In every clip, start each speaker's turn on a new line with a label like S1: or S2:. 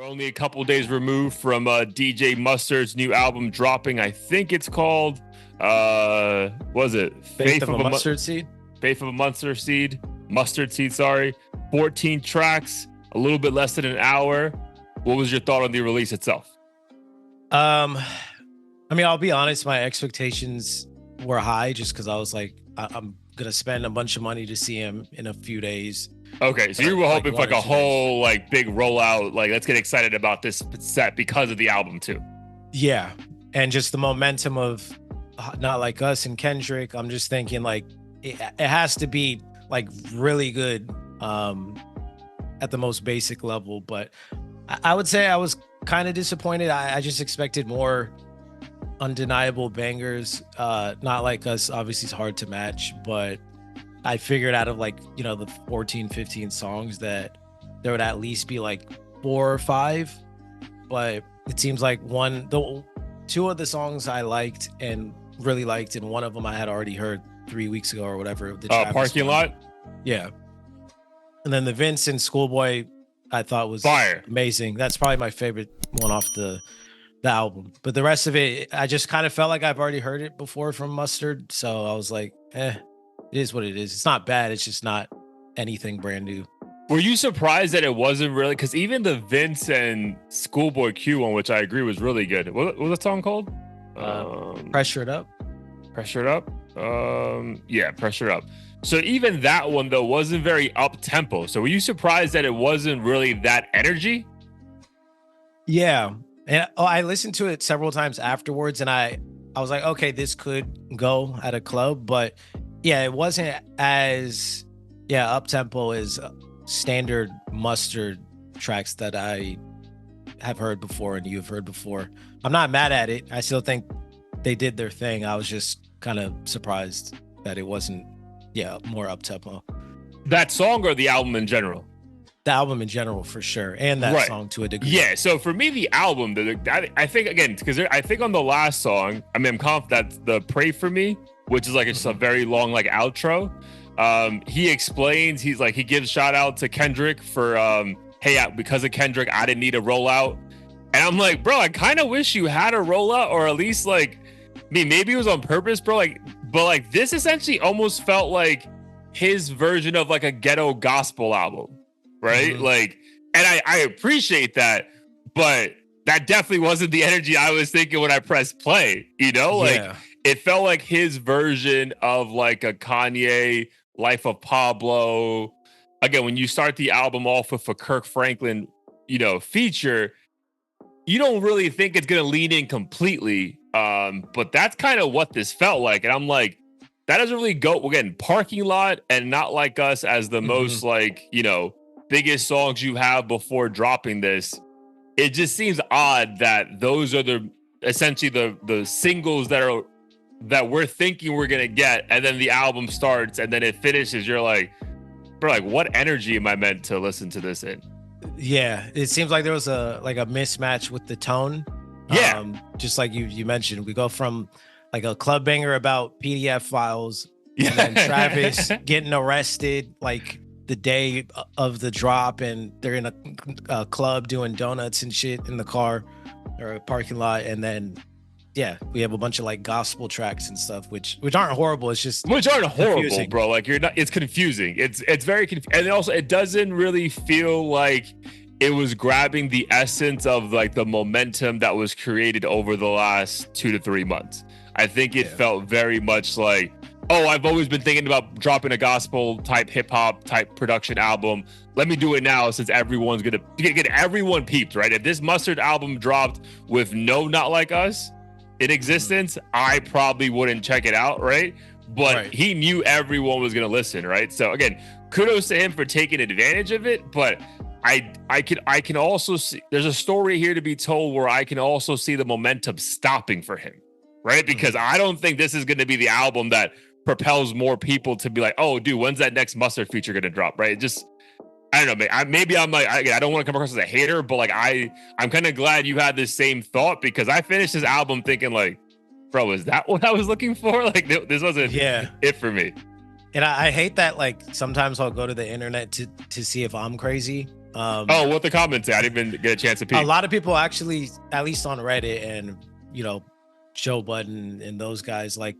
S1: We're only a couple days removed from DJ Mustard's new album dropping. I think it's called, was it
S2: Faith of a Mustard Seed?
S1: Faith of a Mustard Seed, sorry. 14 tracks, a little bit less than an hour. What was your thought on the release itself?
S2: I mean, I'll be honest, my expectations were high just because I was like, I'm going to spend a bunch of money to see him in a few days.
S1: Okay, so you were hoping for like a whole like big rollout, like let's get excited about this set because of the album too.
S2: Yeah, and just the momentum of Not Like Us and Kendrick. I'm just thinking like it has to be like really good at the most basic level. But I would say I was kind of disappointed. I just expected more undeniable bangers. Not Like Us obviously is hard to match, but I figured out of like, you know, the 14, 15 songs that there would at least be like 4 or 5. But it seems like two of the songs I liked and really liked, and one of them I had already heard 3 weeks ago or whatever. The
S1: Parking Lot?
S2: Yeah. And then the Vince and Schoolboy I thought was
S1: fire. Amazing.
S2: That's probably my favorite one off the album. But the rest of it, I just kind of felt like I've already heard it before from Mustard. So I was like, it is what it is. It's not bad. It's just not anything brand new.
S1: Were you surprised that it wasn't really? Because even the Vince and Schoolboy Q one, which I agree was really good. What was the song called?
S2: Pressure It Up.
S1: Pressure It Up? Yeah, Pressure It Up. So even that one, though, wasn't very up-tempo. So were you surprised that it wasn't really that energy?
S2: Yeah. And I listened to it several times afterwards, and I was like, okay, this could go at a club, but yeah, it wasn't as up tempo as standard Mustard tracks that I have heard before and you've heard before. I'm not mad at it. I still think they did their thing. I was just kind of surprised that it wasn't more up tempo.
S1: That song or the album in general?
S2: The album in general, for sure, and that song to a degree.
S1: Yeah, so for me, the album, I think, again, because I think on the last song, I mean, I'm confident that the Pray For Me, which is like just a very long like outro, he explains, he gives shout out to Kendrick for, hey, because of Kendrick, I didn't need a rollout. And I'm like, bro, I kind of wish you had a rollout, or at least like, I mean, maybe it was on purpose, bro. But like this essentially almost felt like his version of like a ghetto gospel album. Right. Mm-hmm. Like, and I appreciate that, but that definitely wasn't the energy I was thinking when I pressed play, you know, like it felt like his version of like a Kanye Life of Pablo. Again, when you start the album off with a Kirk Franklin, you know, feature, you don't really think it's going to lean in completely. But that's kind of what this felt like. And I'm like, that doesn't really go, again, Parking Lot and Not Like Us as the most like, you know, biggest songs you have before dropping this. It just seems odd that those are essentially the singles that we're thinking we're gonna get, and then the album starts and then it finishes. You're like, bro, like what energy am I meant to listen to this in?
S2: Yeah, it seems like there was a mismatch with the tone.
S1: Yeah,
S2: just like you mentioned, we go from like a club banger about PDF files, and then Travis getting arrested like the day of the drop, and they're in a club doing donuts and shit in the car or a parking lot, and then we have a bunch of like gospel tracks and stuff, which aren't horrible. It's just
S1: horrible, bro. Like it's confusing. It's very confusing, and also it doesn't really feel like it was grabbing the essence of like the momentum that was created over the last 2 to 3 months. I think it felt very much like, oh, I've always been thinking about dropping a gospel type hip hop type production album. Let me do it now since everyone's gonna get everyone peeped, right? If this Mustard album dropped with no Not Like Us in existence, I probably wouldn't check it out, right? But he knew everyone was gonna listen, right? So again, kudos to him for taking advantage of it. But I can also see there's a story here to be told where I can also see the momentum stopping for him, right? Because I don't think this is gonna be the album that propels more people to be like, oh, dude, when's that next Mustard feature gonna drop, right? Just, I don't know, maybe I'm like, I don't want to come across as a hater, but like I'm kind of glad you had this same thought, because I finished this album thinking like, bro, is that what I was looking for? Like this wasn't it for me.
S2: And I hate that, like sometimes I'll go to the internet to see if I'm crazy,
S1: Oh, what the comments say? I didn't even get a chance to peek.
S2: A lot of people actually, at least on Reddit and Joe Budden and those guys, like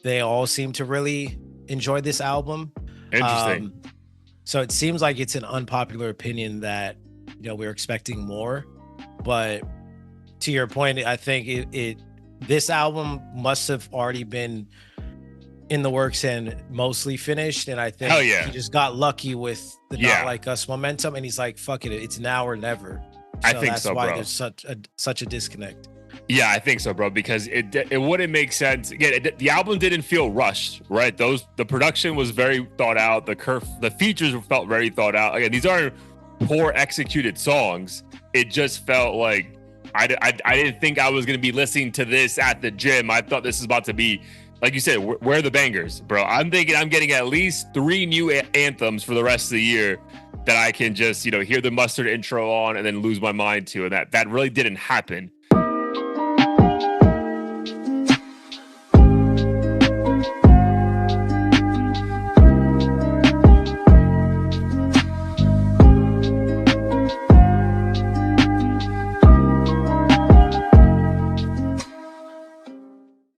S2: they all seem to really enjoy this album.
S1: Interesting.
S2: So it seems like it's an unpopular opinion that we're expecting more, but to your point, I think this album must have already been in the works and mostly finished, and I think he just got lucky with the Not Like Us momentum, and he's like, fuck it, it's now or never. So
S1: I think that's why
S2: there's such a disconnect.
S1: Yeah, I think so, bro, because it wouldn't make sense. Again, the album didn't feel rushed, right? The production was very thought out. The features felt very thought out. Again, these aren't poor executed songs. It just felt like I didn't think I was going to be listening to this at the gym. I thought this is about to be, like you said, where are the bangers, bro? I'm thinking I'm getting at least 3 new anthems for the rest of the year that I can just, hear the Mustard intro on and then lose my mind to. And that really didn't happen.